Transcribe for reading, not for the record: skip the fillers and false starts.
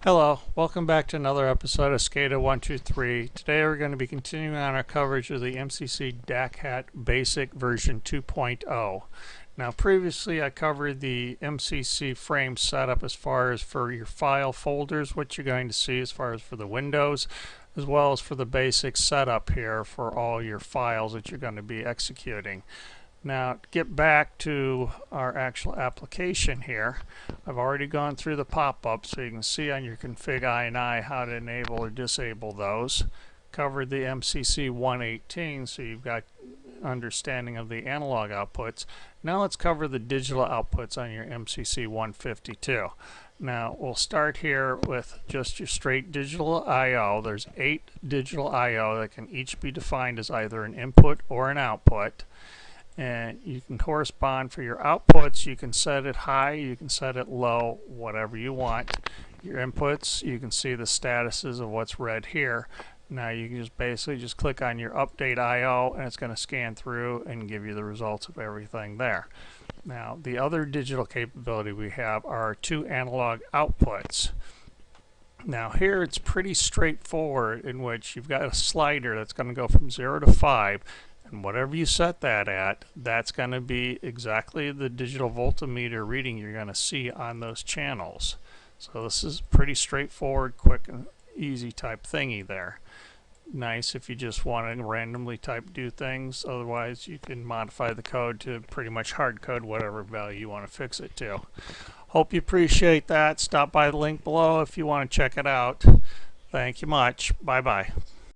Hello, welcome back to another episode of SCADA 123. Today we're going to be continuing on our coverage of the MCC Daq Hat Basic version 2.0. Now previously I covered the MCC frame setup as far as for your file folders, what you're going to see as far as for the windows, as well as for the basic setup here for all your files that you're going to be executing. Now, to get back to our actual application here, I've already gone through the pop-up so you can see on your config INI how to enable or disable those. Covered the MCC 118 so you've got understanding of the analog outputs. Now let's cover the digital outputs on your MCC 152. Now we'll start here with just your straight digital I/O. There's 8 digital I/O that can each be defined as either an input or an output. And you can correspond for your outputs. You can set it high, you can set it low, whatever you want. Your inputs, you can see the statuses of what's read here. Now you can just basically just click on your update I/O and it's going to scan through and give you the results of everything there. Now the other digital capability we have are 2 analog outputs. Now here it's pretty straightforward, in which you've got a slider that's going to go from 0 to 5. And whatever you set that at, that's going to be exactly the digital voltmeter reading you're going to see on those channels. So this is pretty straightforward, quick and easy type thingy there. Nice if you just want to randomly do things. Otherwise you can modify the code to pretty much hard code whatever value you want to fix it to. Hope you appreciate that. Stop by the link below if you want to check it out. Thank you much. Bye bye.